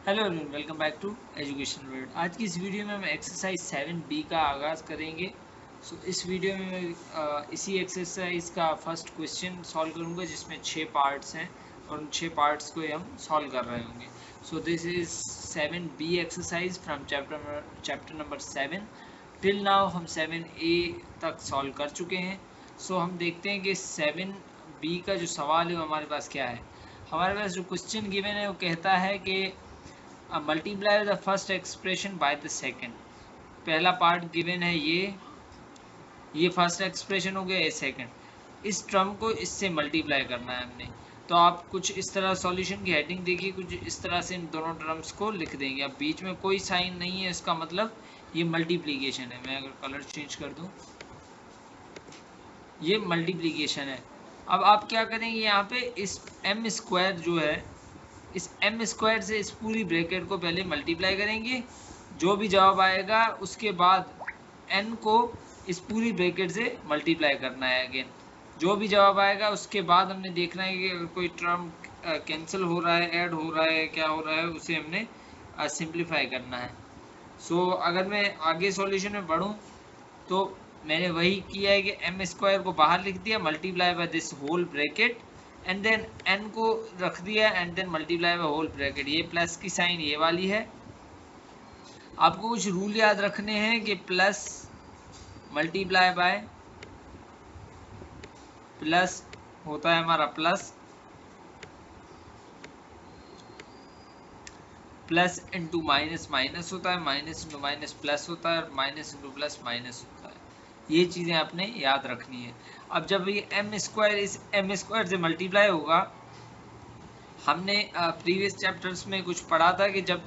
Hello everyone, welcome back to education world. आज की इस वीडियो में हम एक्सरसाइज 7B का आगाज़ करेंगे। इस वीडियो में मैं इसी एक्सरसाइज का फर्स्ट क्वेश्चन सॉल्व करूंगा जिसमें 6 पार्ट्स हैं और उन 6 पार्ट्स को हम सॉल्व कर रहे होंगे। This is 7B exercise from chapter number 7। Till now हम 7A तक सॉल्व कर चुके हैं। हम देखते हैं कि 7B का जो सवाल है वो हमारे पास क्या है। हमारे पास जो क्वेश्चन गिवन है वो कहता है कि multiply the first expression by the second. पहला पार्ट गिवन है ये फर्स्ट एक्सप्रेशन हो गया, ये सेकेंड। इस टर्म को इससे मल्टीप्लाई करना है हमने। तो आप कुछ इस तरह सॉल्यूशन की हेडिंग देखिए, कुछ इस तरह से इन दोनों टर्म्स को लिख देंगे। अब बीच में कोई साइन नहीं है, इसका मतलब ये मल्टीप्लीकेशन है। मैं अगर कलर चेंज कर दूं, ये मल्टीप्लीकेशन है। अब आप क्या करेंगे, यहाँ पे इस एम स्क्वायर जो है, इस एम स्क्वायर से इस पूरी ब्रैकेट को पहले मल्टीप्लाई करेंगे। जो भी जवाब आएगा उसके बाद एन को इस पूरी ब्रैकेट से मल्टीप्लाई करना है अगेन। जो भी जवाब आएगा उसके बाद हमने देखना है कि अगर कोई टर्म कैंसिल हो रहा है, ऐड हो रहा है, क्या हो रहा है, उसे हमने सिंप्लीफाई करना है। अगर मैं आगे सॉल्यूशन में बढ़ूँ तो मैंने वही किया है कि एम स्क्वायर को बाहर लिख दिया, multiply by this whole bracket, and then N को रख दिया, and then multiply by whole bracket. ये प्लस की साइन ये वाली है। आपको कुछ रूल याद रखने हैं कि प्लस मल्टीप्लाई बाय प्लस होता है हमारा plus, plus into minus minus होता है, माइनस इंटू माइनस प्लस होता है, और माइनस इंटू प्लस माइनस होता है। ये चीज़ें आपने याद रखनी है। अब जब ये एम स्क्वायर इस एम स्क्वायर से मल्टीप्लाई होगा, हमने प्रीवियस चैप्टर्स में कुछ पढ़ा था कि जब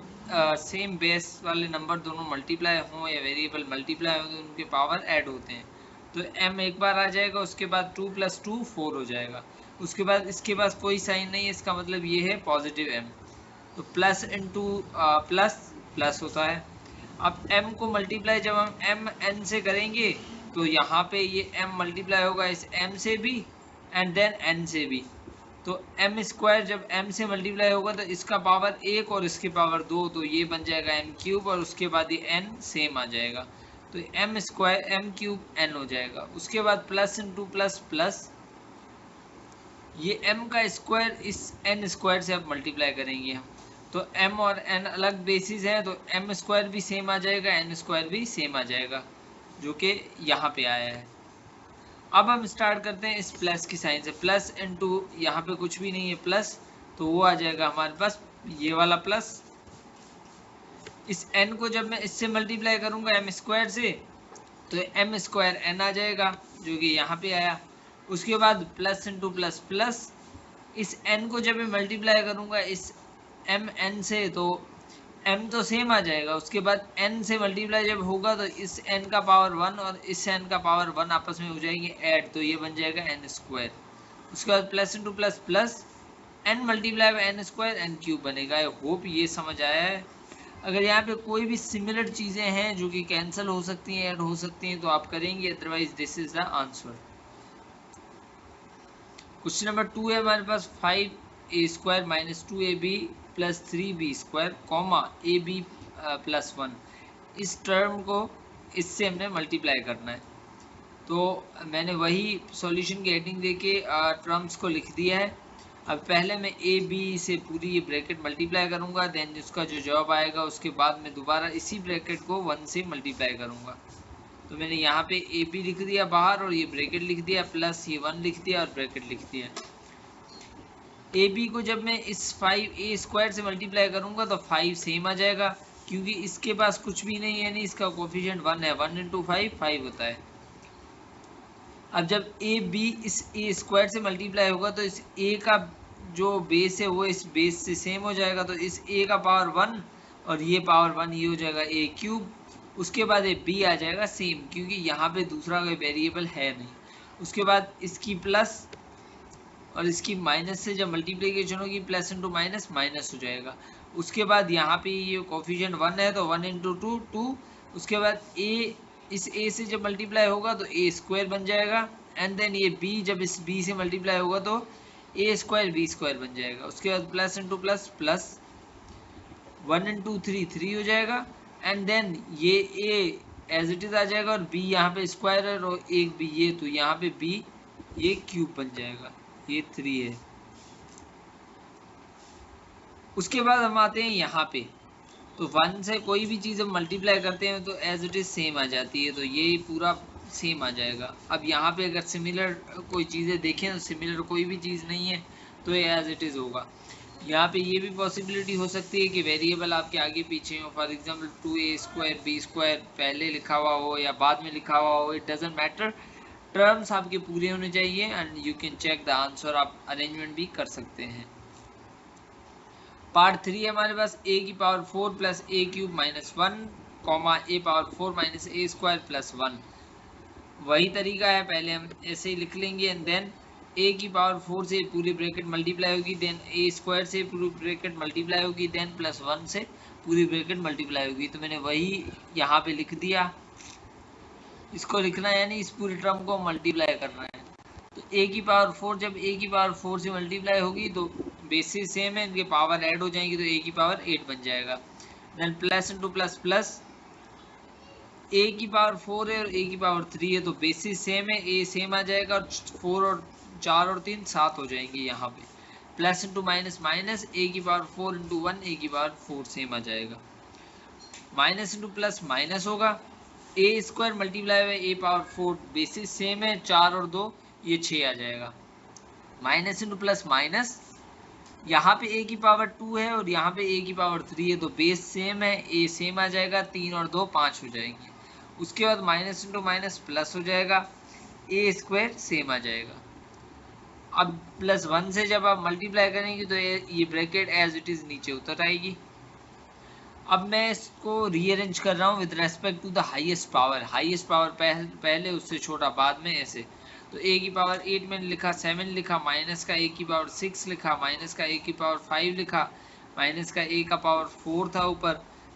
सेम बेस वाले नंबर दोनों मल्टीप्लाई हों या वेरिएबल मल्टीप्लाई हों तो उनके पावर ऐड होते हैं। तो m एक बार आ जाएगा, उसके बाद 2 + 2 4 हो जाएगा। उसके बाद इसके पास कोई साइन नहीं है, इसका मतलब ये है पॉजिटिव m। तो प्लस इंटू प्लस प्लस होता है। अब m को मल्टीप्लाई जब हम m n से करेंगे तो यहाँ पे ये m मल्टीप्लाई होगा इस m से भी एंड देन n से भी। तो एम स्क्वायर जब m से मल्टीप्लाई होगा तो इसका पावर 1 और इसके पावर 2, तो ये बन जाएगा m³ और उसके बाद ये n सेम आ जाएगा। तो एम स्क्वायर m³ n हो जाएगा। उसके बाद प्लस इंटू प्लस प्लस, ये m का स्क्वायर इस n स्क्वायर से अब मल्टीप्लाई करेंगे हम। तो m और n अलग बेसिस है, तो m स्क्वायर भी सेम आ जाएगा, n स्क्वायर भी सेम आ जाएगा, जो कि यहाँ पे आया है। अब हम स्टार्ट करते हैं इस प्लस की साइन से। प्लस इंटू यहाँ पे कुछ भी नहीं है प्लस, तो वो आ जाएगा हमारे पास ये वाला प्लस। इस n को जब मैं इससे मल्टीप्लाई करूंगा m स्क्वायर से, तो m स्क्वायर n आ जाएगा, जो कि यहाँ पे आया। उसके बाद प्लस इंटू प्लस प्लस, इस n को जब मैं मल्टीप्लाई करूंगा इस m n से, तो m तो सेम आ जाएगा। उसके बाद n से मल्टीप्लाई जब होगा तो इस n का पावर 1 और इस n का पावर 1 आपस में हो जाएंगे ऐड, तो ये बन जाएगा n स्क्वायर। उसके बाद plus into plus plus, n multiply by n square n³ बनेगा। आई होप ये समझ आया है। अगर यहाँ पे कोई भी सिमिलर चीज़ें हैं जो कि कैंसिल हो सकती हैं, ऐड हो सकती हैं, तो आप करेंगे, otherwise this is the answer. Question number 2 है हमारे पास 5a² - 2ab + 3b², ab + 1। इस टर्म को इससे हमने मल्टीप्लाई करना है। तो मैंने वही सॉल्यूशन की हेडिंग देके टर्म्स को लिख दिया है। अब पहले मैं ए बी से पूरी ये ब्रैकेट मल्टीप्लाई करूंगा, देन उसका जो जवाब आएगा उसके बाद मैं दोबारा इसी ब्रैकेट को 1 से मल्टीप्लाई करूंगा। तो मैंने यहाँ पे ए बी लिख दिया बाहर और ये ब्रैकेट लिख दिया, प्लस ये 1 लिख दिया और ब्रैकेट लिख दिया। ए बी को जब मैं इस 5a² से मल्टीप्लाई करूंगा तो 5 सेम आ जाएगा, क्योंकि इसके पास कुछ भी नहीं है, यानी इसका कोफिशिएंट 1 है। 1 × 5 5 होता है। अब जब ए बी इस a² से मल्टीप्लाई होगा तो इस a का जो बेस है वो इस बेस से सेम हो जाएगा, तो इस a का पावर 1 और ये पावर 1, ये हो जाएगा a³। उसके बाद ये b आ जाएगा सेम, क्योंकि यहाँ पे दूसरा कोई वेरिएबल है नहीं। उसके बाद इसकी प्लस और इसकी माइनस से जब मल्टीप्लिकेशन होगी, प्लस इंटू माइनस माइनस हो जाएगा। उसके बाद यहाँ पे ये कोफिशिएंट 1 है, तो 1 × 2 2। उसके बाद a इस a से जब मल्टीप्लाई होगा तो a² बन जाएगा, एंड देन ये b जब इस b से मल्टीप्लाई होगा तो a² b² बन जाएगा। उसके बाद plus into plus plus, 1 into 3 3 हो जाएगा, एंड देन ये ए एज इट इज आ जाएगा और बी यहाँ पे स्क्वायर है और एक बी ये, तो यहाँ पे बी ये क्यूब बन जाएगा, ये 3 है। उसके बाद हम आते हैं यहाँ पे, तो 1 से कोई भी चीज़ हम मल्टीप्लाई करते हैं तो एज इट इज सेम आ जाती है, तो ये पूरा सेम आ जाएगा। अब यहाँ पे अगर सिमिलर कोई चीज़ें देखें तो सिमिलर कोई भी चीज़ नहीं है तो ये एज इट इज होगा। यहाँ पे ये भी पॉसिबिलिटी हो सकती है कि वेरिएबल आपके आगे पीछे हो, फॉर एग्जांपल 2a² b² पहले लिखा हुआ हो या बाद में लिखा हुआ हो, इट डजंट मैटर, टर्म्स आपके पूरे होने चाहिए and you can check the answer. आप अरेंजमेंट भी कर सकते हैं। पार्ट 3 है हमारे पास a की power 4 plus a³ minus 1 comma a power 4 minus a² plus 1। वही तरीका है, पहले हम ऐसे ही लिख लेंगे एंड देन a की पावर 4 से पूरी ब्रैकेट मल्टीप्लाई होगी, देन a² से पूरी ब्रैकेट मल्टीप्लाई होगी, देन प्लस 1 से पूरी ब्रैकेट मल्टीप्लाई होगी। तो मैंने वही यहाँ पे लिख दिया, इसको लिखना है यानी इस पूरी टर्म को मल्टीप्लाई करना है। तो a की पावर 4 जब a की पावर 4 से मल्टीप्लाई होगी तो बेसिस सेम है, इनके पावर ऐड हो जाएंगी तो a की पावर 8 बन जाएगा। Then plus into plus plus, a की पावर 4 है और a की पावर 3 है तो बेसिस सेम है, a सेम आ जाएगा और 4 और 4 और 3 7 हो जाएंगे यहाँ पे। Plus into minus minus, a की पावर 4 इंटू 1 a की पावर 4 सेम आ जाएगा। माइनस इंटू प्लस माइनस होगा, a² multiply by a power 4 basis same है, 4 और 2 ये 6 आ जाएगा। माइनस इंटू प्लस माइनस, यहाँ पे a की पावर 2 है और यहाँ पे a की पावर 3 है तो बेस सेम है, a सेम आ जाएगा, 3 और 2 5 हो जाएंगे। उसके बाद माइनस इंटू माइनस प्लस हो जाएगा, a² सेम आ जाएगा। अब प्लस 1 से जब आप मल्टीप्लाई करेंगे तो ये ब्रैकेट एज इट इज नीचे उतर आएगी। अब मैं इसको रीअरेंज कर रहा हूँ with respect to the highest power, highest power पहले उससे छोटा बाद में, ऐसे। तो a की पावर 8 मैंने लिखा, 7 लिखा, माइनस का a की पावर 6 लिखा, माइनस का a की पावर 5 लिखा, माइनस का a का पावर 4 था ऊपर,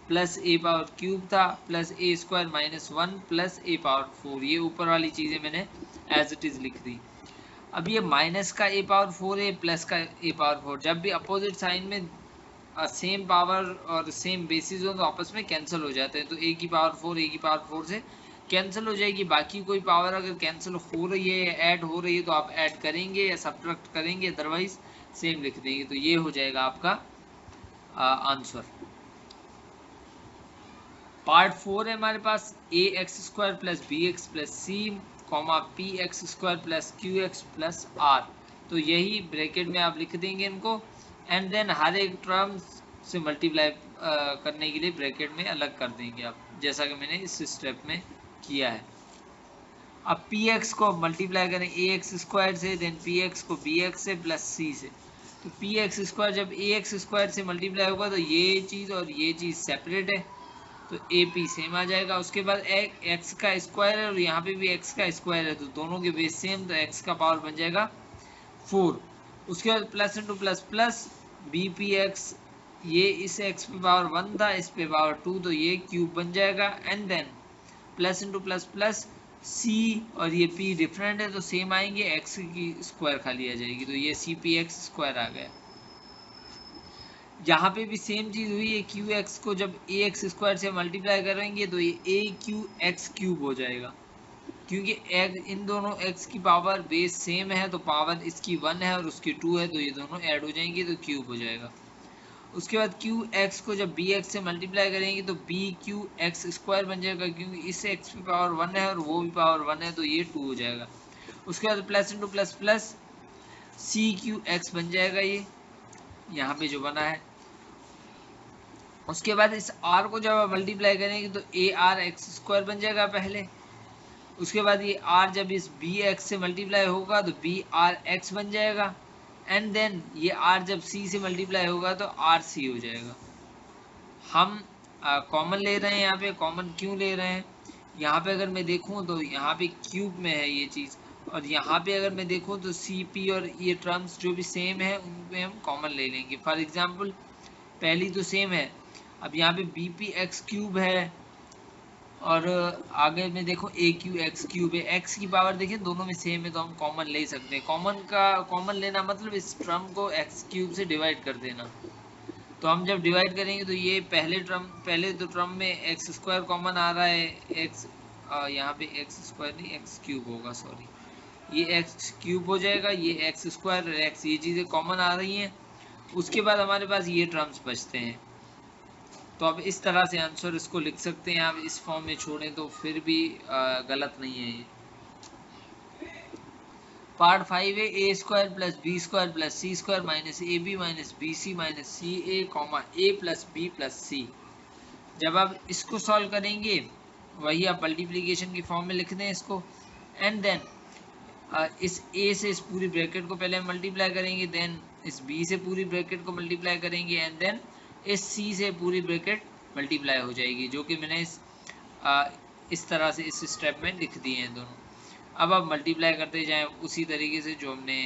प्लस a पावर क्यूब था, plus a² minus 1 plus a power 4, ये ऊपर वाली चीज़ें मैंने एज इट इज़ लिख दी। अब ये माइनस का a पावर 4 है, प्लस का a पावर 4, जब भी अपोजिट साइन में सेम पावर और सेम बेसिस हो तो आपस में कैंसिल हो जाते हैं, तो a की पावर 4 a की पावर 4 से कैंसिल हो जाएगी। बाकी कोई पावर अगर कैंसिल हो रही है या ऐड हो रही है तो आप ऐड करेंगे या सब्ट्रैक्ट करेंगे, अदरवाइज सेम लिख देंगे, तो ये हो जाएगा आपका आंसर। पार्ट 4 है हमारे पास ax² plus bx plus c comma px² plus qx plus r, तो यही ब्रैकेट में आप लिख देंगे इनको एंड देन हर एक टर्म से मल्टीप्लाई करने के लिए ब्रैकेट में अलग कर देंगे आप, जैसा कि मैंने इस स्टेप में किया है। अब px को मल्टीप्लाई करें ax² से, देन px को bx से प्लस c से, तो px² जब ax² से मल्टीप्लाई होगा तो ये चीज़ और ये चीज़ सेपरेट है तो AP सेम आ जाएगा। उसके बाद x का स्क्वायर है और यहाँ पे भी x का स्क्वायर है तो दोनों के बेस सेम, तो x का पावर बन जाएगा 4। उसके बाद plus into plus plus bpx, ये इस x पे पावर 1 था, इस पे पावर 2 तो ये क्यूब बन जाएगा and then plus into plus plus c और ये p डिफरेंट है तो सेम आएंगे, x की स्क्वायर खाली आ जाएगी तो ये cpx² आ गया। यहाँ पे भी सेम चीज़ हुई है, qx को जब ax² से मल्टीप्लाई करेंगे तो ये aqx³ हो जाएगा, क्योंकि इन दोनों x की पावर बेस सेम है तो पावर इसकी 1 है और उसकी 2 है तो ये दोनों ऐड हो जाएंगे तो क्यूब हो जाएगा। उसके बाद qx को जब bx से मल्टीप्लाई करेंगे तो bqx² बन जाएगा, क्योंकि इस x की पावर 1 है और वो भी पावर 1 है तो ये 2 हो जाएगा। उसके बाद plus into plus plus cqx बन जाएगा, ये यहाँ पे जो बना है। उसके बाद इस r को जब आप मल्टीप्लाई करेंगे तो arx² बन जाएगा पहले। उसके बाद ये r जब इस bx से मल्टीप्लाई होगा तो brx बन जाएगा एंड देन ये r जब c से मल्टीप्लाई होगा तो rc हो जाएगा। हम कॉमन ले रहे हैं, यहाँ पे कॉमन क्यों ले रहे हैं, यहाँ पे अगर मैं देखूँ तो यहाँ पे क्यूब में है ये चीज़ और यहाँ पे अगर मैं देखूँ तो cp और ये टर्म्स जो भी सेम है उनपे हम कॉमन ले लेंगे। फॉर एग्जांपल पहली तो सेम है, अब यहाँ पे bpx³ है और आगे में देखो aqx³ है, x की पावर देखिए दोनों में सेम है तो हम कॉमन ले सकते हैं। कॉमन लेना मतलब इस टर्म को x³ से डिवाइड कर देना, तो हम जब डिवाइड करेंगे तो ये पहले तो टर्म में एक्स स्क्वायर कॉमन आ रहा है, एक्स यहाँ पे एक्स स्क्वायर नहीं एक्स क्यूब होगा, सॉरी, ये एक्स क्यूब हो जाएगा, ये एक्स स्क्वायर एक्स, ये चीज़ें कॉमन आ रही हैं। उसके बाद हमारे पास ये टर्म्स बचते हैं। तो अब इस तरह से आंसर इसको लिख सकते हैं आप, इस फॉर्म में छोड़ें तो फिर भी गलत नहीं है ये। पार्ट 5 है A square plus B square plus C square minus A B minus B C minus C A comma A plus B plus C. जब आप इसको सॉल्व करेंगे वही आप मल्टीप्लिकेशन की फॉर्म में लिख दें इसको, एंड देन इस ए से इस पूरी ब्रैकेट को पहले मल्टीप्लाई करेंगे, देन इस बी से पूरी ब्रैकेट को मल्टीप्लाई करेंगे, एंड देन इस सी से पूरी ब्रैकेट मल्टीप्लाई हो जाएगी, जो कि मैंने इस तरह से इस स्टेप में लिख दिए हैं दोनों। अब आप मल्टीप्लाई करते जाएं उसी तरीके से जो हमने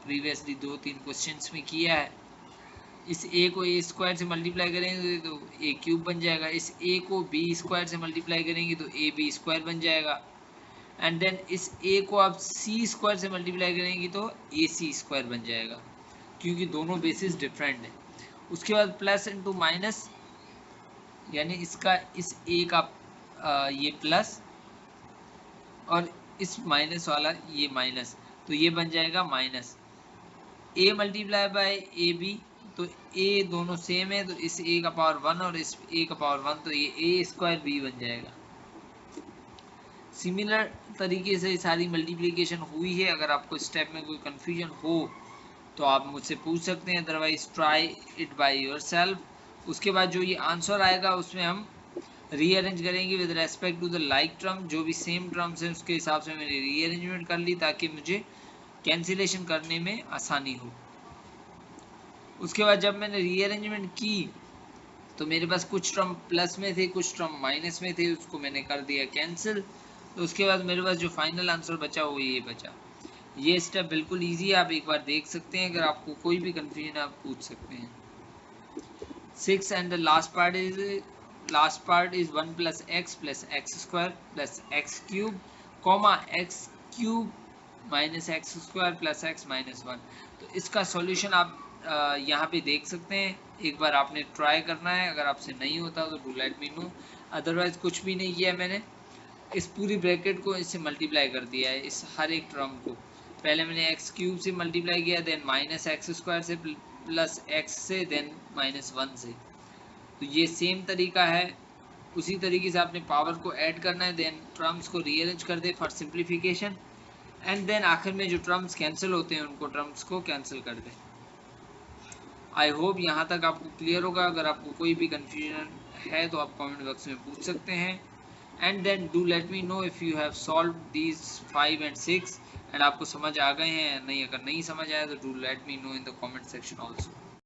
प्रीवियसली 2-3 क्वेश्चंस में किया है। इस ए को ए स्क्वायर से मल्टीप्लाई करेंगे तो ए क्यूब बन जाएगा, इस ए को बी स्क्वायर से मल्टीप्लाई करेंगे तो ए बी स्क्वायर बन जाएगा, एंड देन इस ए को आप सी स्क्वायर से मल्टीप्लाई करेंगे तो ए सी स्क्वायर बन जाएगा, क्योंकि दोनों बेसिस डिफरेंट है। उसके बाद प्लस इंटू माइनस, यानी इसका इस ए का ये प्लस और इस माइनस वाला ये माइनस, तो ये बन जाएगा minus A multiply by A B, तो ए दोनों सेम है तो इस ए का पावर 1 और इस ए का पावर 1, तो ये ए स्क्वायर बी बन जाएगा। सिमिलर तरीके से सारी मल्टीप्लिकेशन हुई है। अगर आपको स्टेप में कोई कंफ्यूजन हो तो आप मुझसे पूछ सकते हैं, otherwise try it by yourself. उसके बाद जो ये आंसर आएगा उसमें हम रीअरेंज करेंगे with respect to the like term, जो भी सेम टर्म्स हैं उसके हिसाब से मैंने रीअरेंजमेंट कर ली ताकि मुझे कैंसिलेशन करने में आसानी हो। उसके बाद जब मैंने रीअरेंजमेंट की तो मेरे पास कुछ टर्म प्लस में थे, कुछ टर्म माइनस में थे, उसको मैंने कर दिया कैंसिल। तो उसके बाद मेरे पास जो फाइनल आंसर बचा वो ये बचा। ये स्टेप बिल्कुल ईजी है, आप एक बार देख सकते हैं। अगर आपको कोई भी कंफ्यूजन आप पूछ सकते हैं। 6 and the last part is 1 plus x square plus x cube comma x cube minus x square plus x minus 1। तो इसका सॉल्यूशन आप यहाँ पे देख सकते हैं। एक बार आपने ट्राई करना है, अगर आपसे नहीं होता तो do let me no. Otherwise कुछ भी नहीं किया मैंने, इस पूरी ब्रैकेट को इससे मल्टीप्लाई कर दिया है, इस हर एक टर्म को। पहले मैंने एक्स क्यूब से मल्टीप्लाई किया, देन माइनस एक्स स्क्वायर से प्लस एक्स से, देन माइनस 1 से। तो ये सेम तरीका है, उसी तरीके से आपने पावर को ऐड करना है, देन टर्म्स को रीअरेंज कर दे फॉर सिंप्लीफिकेशन, एंड देन आखिर में जो टर्म्स कैंसिल होते हैं उनको टर्म्स को कैंसिल कर दें। आई होप यहाँ तक आपको क्लियर होगा। अगर आपको कोई भी कंफ्यूजन है तो आप कमेंट बॉक्स में पूछ सकते हैं, and then do let me know if you have solve these 5 and 6 and आपको समझ आ गए हैं या नहीं। अगर नहीं समझ आया तो do let me no in the comment section also.